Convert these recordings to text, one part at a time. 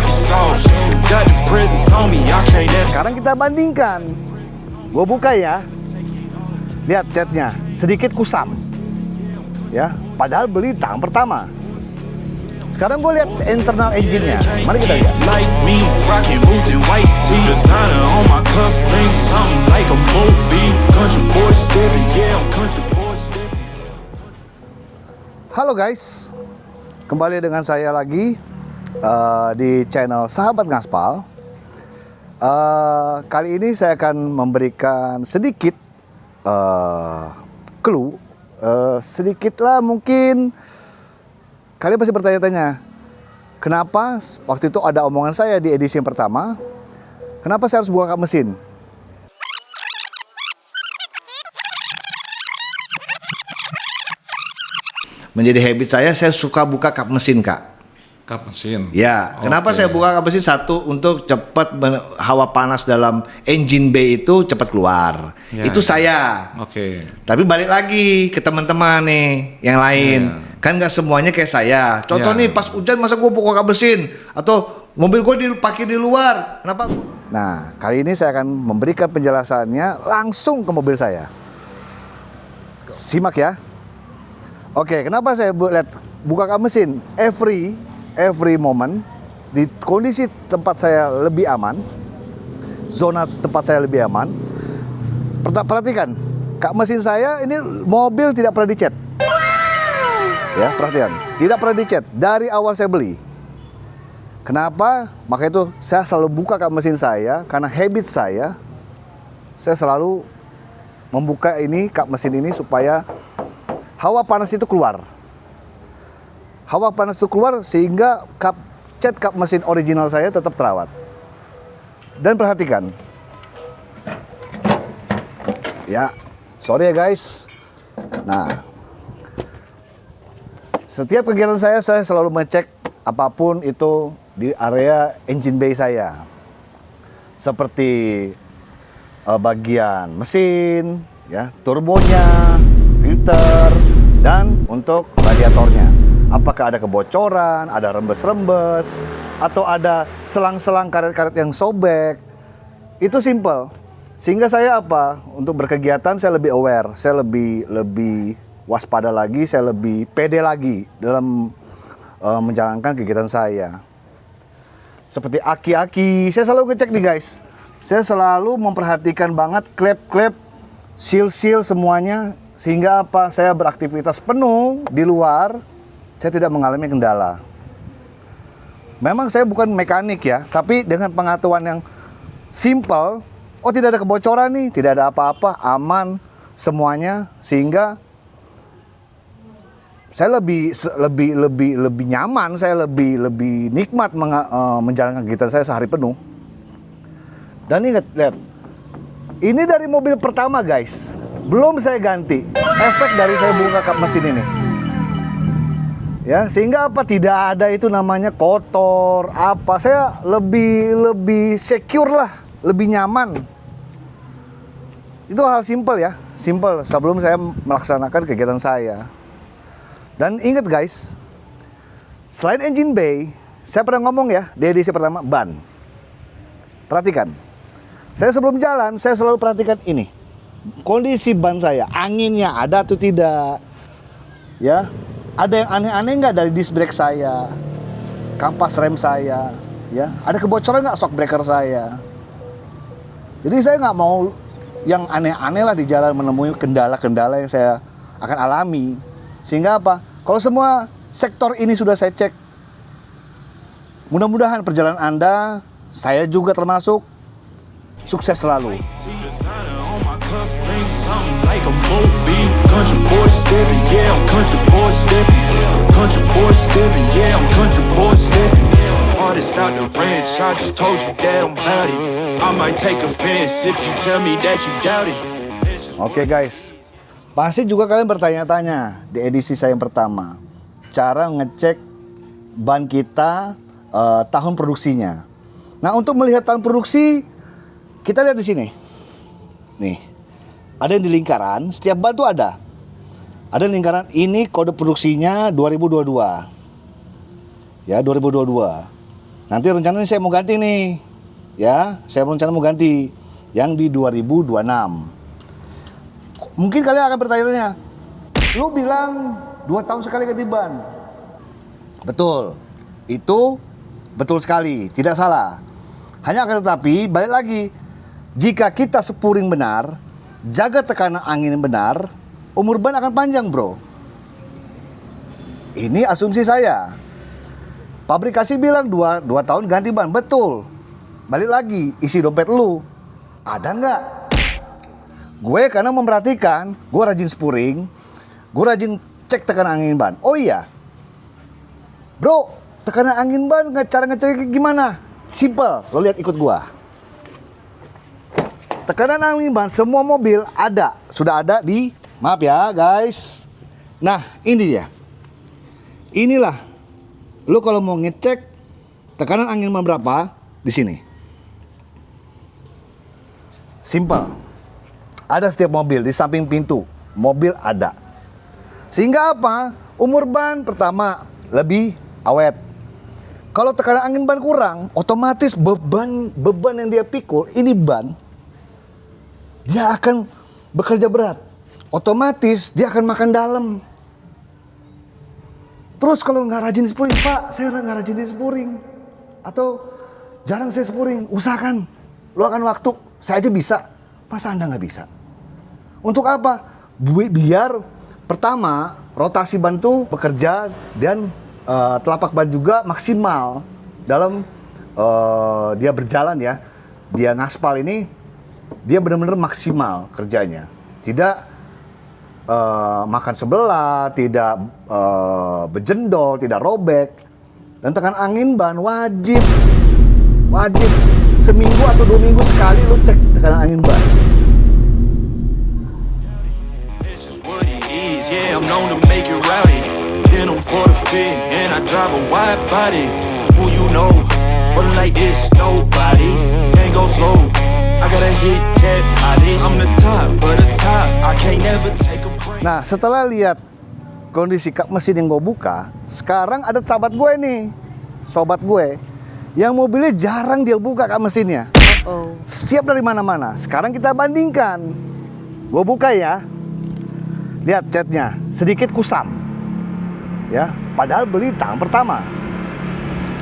sauce. Got the presents on me, I can't ask. Sekarang kita bandingkan. Gue buka ya. Lihat catnya, sedikit kusam. Ya, padahal beli tahun pertama. Sekarang gue lihat internal engine-nya. Mari kita lihat. Like me, rocking boots and white tee. Designer on my cuff link, something like a movie. Country boy stepping, yeah, I'm country boy stepping. Halo guys, kembali dengan saya lagi di channel Sahabat Ngaspal. Kali ini saya akan memberikan sedikit clue, sedikitlah mungkin. Kalian pasti bertanya-tanya, kenapa waktu itu ada omongan saya di edisi yang pertama, kenapa saya harus buka kap mesin? Menjadi habit saya suka buka kap mesin, Kak. Kap mesin? Ya, kenapa Oke. saya buka kap mesin? Satu, untuk cepat hawa panas dalam engine bay itu cepat keluar. Ya, Itu ya. saya. Oke. Tapi balik lagi ke teman-teman nih yang lain. Ya. Kan nggak semuanya kayak saya. Contoh Ya. nih, pas hujan masa gue buka kap mesin, atau mobil gue dipakai di luar. Kenapa? Nah, kali ini saya akan memberikan penjelasannya langsung ke mobil saya. Simak ya. Oke, kenapa saya buka kap mesin? Every moment, di kondisi tempat saya lebih aman, zona tempat saya lebih aman. Perhatikan, kap mesin saya ini mobil tidak pernah dicat. Ya, perhatian, tidak pernah dicat dari awal saya beli. Kenapa? Maka itu saya selalu buka kap mesin saya karena habit saya selalu membuka ini kap mesin ini supaya hawa panas itu keluar. Hawa panas itu keluar sehingga cat kap mesin original saya tetap terawat. Dan perhatikan. Ya, sorry ya guys. Nah, setiap kegiatan saya selalu mengecek apapun itu di area engine bay saya. Seperti bagian mesin, ya, turbonya, filter, dan untuk radiatornya. Apakah ada kebocoran, ada rembes-rembes, atau ada selang-selang karet-karet yang sobek. Itu simple. Sehingga saya untuk berkegiatan saya lebih aware, saya lebih waspada lagi, saya lebih pede lagi dalam menjalankan kegiatan saya. Seperti aki-aki, saya selalu ngecek nih guys. Saya selalu memperhatikan banget klep-klep, seal-seal semuanya. Sehingga saya beraktivitas penuh di luar, saya tidak mengalami kendala. Memang saya bukan mekanik ya, tapi dengan pengetahuan yang simple, tidak ada kebocoran nih, tidak ada apa-apa, aman semuanya, sehingga saya lebih nyaman, saya lebih nikmat menjalankan kegiatan saya sehari penuh. Dan ingat, lihat, ini dari mobil pertama guys, belum saya ganti. Efek dari saya buka kap mesin ini. Ya, sehingga tidak ada itu namanya kotor, saya lebih secure lah, lebih nyaman. Itu hal simple ya, simple sebelum saya melaksanakan kegiatan saya. Dan ingat guys, selain engine bay, saya pernah ngomong ya di edisi pertama, ban. Perhatikan, saya sebelum jalan, saya selalu perhatikan ini. Kondisi ban saya, anginnya ada atau tidak. Ya, ada yang aneh-aneh nggak dari disc brake saya, kampas rem saya, ya, ada kebocoran nggak shock breaker saya. Jadi saya nggak mau yang aneh-aneh lah di jalan, menemui kendala-kendala yang saya akan alami. Sehingga kalau semua sektor ini sudah saya cek, mudah-mudahan perjalanan Anda, saya juga termasuk, sukses selalu. Something like a movie. Country boy stepping, yeah, I'm country boy stepping. Country boy stepping, yeah, I'm country boy stepping. Artist out the ranch, I just told you that I'm bout it. I might take offense if you tell me that you doubt it. Oke guys, pasti juga kalian bertanya-tanya di edisi saya yang pertama, cara ngecek ban kita tahun produksinya. Nah, untuk melihat tahun produksi, kita lihat di sini. Nih, ada yang di lingkaran, setiap ban tuh ada. Ada lingkaran, ini kode produksinya 2022. Ya, 2022. Nanti rencananya saya mau ganti nih. Ya, saya rencana mau ganti yang di 2026. Mungkin kalian akan bertanya-tanya, lu bilang 2 tahun sekali ganti ban. Betul, itu betul sekali, tidak salah. Hanya akan tetapi, balik lagi, jika kita spuring benar, jaga tekanan angin benar, umur ban akan panjang bro. Ini asumsi saya. Pabrikasi bilang 2 tahun ganti ban, betul. Balik lagi, isi dompet lu, ada nggak? Gue karena memperhatikan, gue rajin spuring, gue rajin cek tekanan angin ban. Oh iya, bro, tekanan angin ban cara ngeceknya gimana? Simple, lo lihat ikut gue. Tekanan angin ban semua mobil ada, sudah ada di, maaf ya guys. Nah ini dia, inilah, lo kalau mau ngecek tekanan angin ban berapa, di sini. Simple. Ada setiap mobil, di samping pintu mobil ada. Sehingga apa? Umur ban pertama lebih awet. Kalau tekanan angin ban kurang, otomatis beban yang dia pikul, ini ban, dia akan bekerja berat. Otomatis dia akan makan dalam. Terus kalau nggak rajin spuring, Pak, saya nggak rajin spuring, atau jarang saya spuring, usahakan luangkan waktu. Saya aja bisa, masa Anda nggak bisa? Untuk apa? Biar pertama rotasi ban itu bekerja dan telapak ban juga maksimal dalam dia berjalan ya. Dia ngaspal ini dia benar-benar maksimal kerjanya. Tidak makan sebelah, tidak bejendol, tidak robek. Dan tekan angin ban wajib seminggu atau 2 minggu sekali lo cek tekanan angin ban. Yeah, I'm known to make it rowdy. Then I'm for the fit, and I drive a wide body. Who you know? But like this, nobody. Can't go slow. I gotta hit that body. I'm the top, but the top. I can't never take a break. Nah, setelah lihat kondisi kap mesin yang gue buka, sekarang ada sahabat gue nih, sobat gue, yang mobilnya jarang dia buka kap mesinnya. Setiap dari mana-mana. Sekarang kita bandingkan. Gue buka ya. Lihat catnya, sedikit kusam. Ya, padahal beli tahun pertama.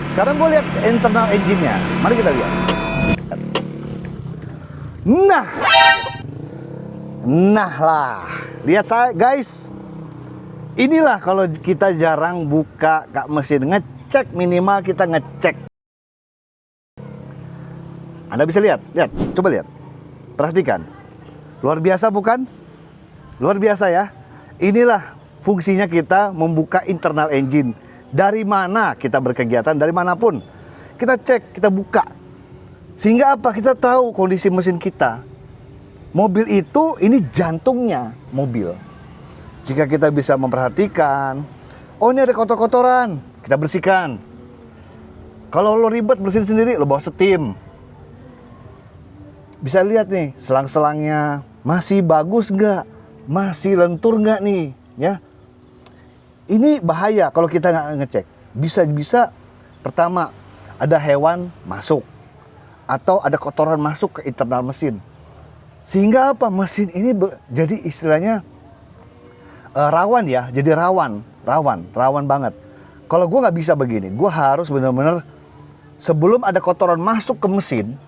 Sekarang gue lihat internal engine-nya. Mari kita lihat. Nah lah. Lihat saya, guys. Inilah kalau kita jarang buka kap mesin, ngecek, minimal kita ngecek. Anda bisa lihat, coba lihat. Perhatikan. Luar biasa bukan? Luar biasa ya. Inilah fungsinya kita membuka internal engine. Dari mana kita berkegiatan, dari manapun. Kita cek, kita buka. Sehingga apa? Kita tahu kondisi mesin kita. Mobil itu, ini jantungnya mobil. Jika kita bisa memperhatikan, oh ini ada kotor-kotoran, kita bersihkan. Kalau lo ribet bersihin sendiri, lo bawa steam. Bisa lihat nih, selang-selangnya masih bagus nggak? Masih lentur nggak nih? Ya, ini bahaya kalau kita nggak ngecek. Bisa pertama ada hewan masuk atau ada kotoran masuk ke internal mesin. Sehingga apa? Mesin ini jadi istilahnya rawan ya, jadi rawan banget. Kalau gue nggak bisa begini, gue harus benar-benar sebelum ada kotoran masuk ke mesin,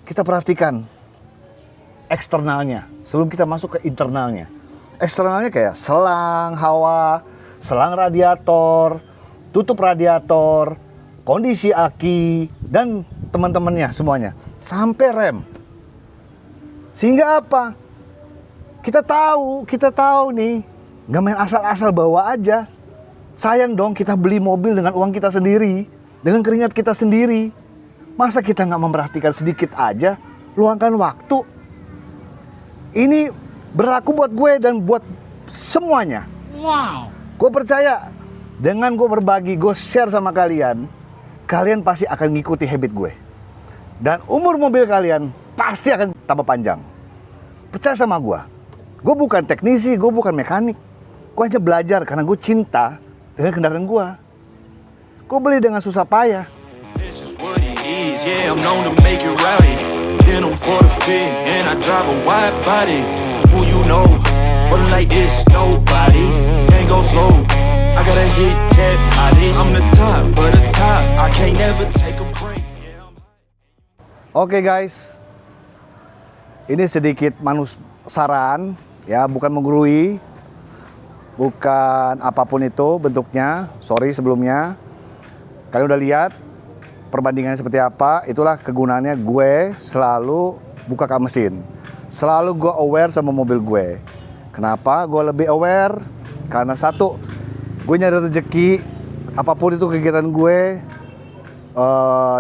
kita perhatikan eksternalnya sebelum kita masuk ke internalnya. Eksternalnya kayak selang hawa, selang radiator, tutup radiator, kondisi aki, dan teman-temannya semuanya. Sampai rem. Sehingga apa? Kita tahu nih, nggak main asal-asal bawa aja. Sayang dong kita beli mobil dengan uang kita sendiri, dengan keringat kita sendiri. Masa kita nggak memperhatikan sedikit aja, luangkan waktu. Ini berlaku buat gue dan buat semuanya. Wow. Gue percaya dengan gue berbagi, gue share sama kalian, kalian pasti akan ngikuti habit gue. Dan umur mobil kalian pasti akan tambah panjang. Percaya sama gue. Gue bukan teknisi, gue bukan mekanik. Gue hanya belajar karena gue cinta dengan kendaraan gue. Gue beli dengan susah payah. I'm known to make it rowdy. Then I'm for the fit, and I drive a wide body. Who you know? Rolling like this, nobody. Can't go slow. I gotta hit that body. I'm the top, but the top. I can't never take a break. Oke guys, ini sedikit saran ya, bukan menggurui, bukan apapun itu bentuknya. Sorry sebelumnya. Kalian udah lihat perbandingannya seperti apa. Itulah kegunaannya gue selalu buka kap mesin. Selalu gue aware sama mobil gue. Kenapa gue lebih aware? Karena satu, gue nyari rezeki. Apapun itu kegiatan gue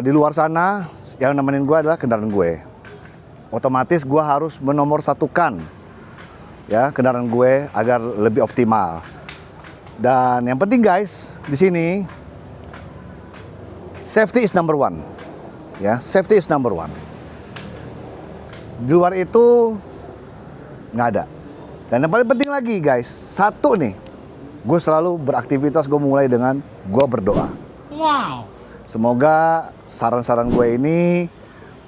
di luar sana, yang nemenin gue adalah kendaraan gue. Otomatis gue harus menomorsatukan ya kendaraan gue agar lebih optimal. Dan yang penting guys, di sini safety is number one. Ya, safety is number one. Di luar itu nggak ada. Dan yang paling penting lagi guys, satu nih, gue selalu beraktivitas, gue mulai dengan gue berdoa. Wow. Semoga saran-saran gue ini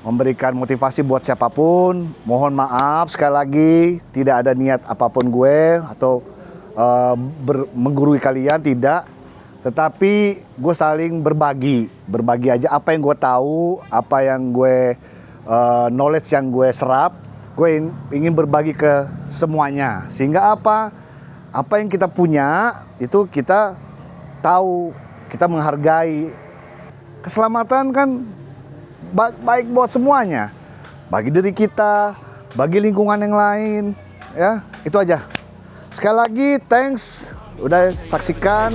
memberikan motivasi buat siapapun. Mohon maaf sekali lagi, tidak ada niat apapun gue atau menggurui kalian, tidak. Tetapi gue saling berbagi aja apa yang gue tahu, apa yang gue knowledge yang gue serap. Gue ingin berbagi ke semuanya, sehingga apa yang kita punya itu kita tahu, kita menghargai. Keselamatan kan baik buat semuanya, bagi diri kita, bagi lingkungan yang lain, ya itu aja. Sekali lagi thanks udah saksikan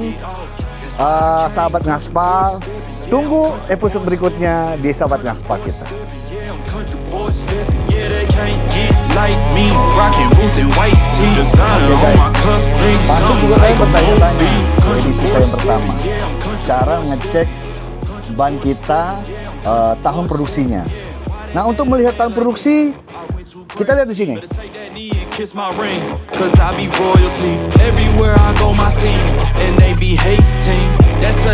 Sahabat Ngaspal. Tunggu episode berikutnya di Sahabat Ngaspal kita. Like me, rocking boots and white tee. Designer on my cuff, bling Masuk juga like saya a bertanya-tanya, movie. edisi saya yang pertama, cara ngecek ban kita tahun produksinya. Nah, untuk melihat tahun produksi, kita lihat di sini. Kiss my ring, cause I be royalty. Everywhere I go, my scene, and they be hating. That's such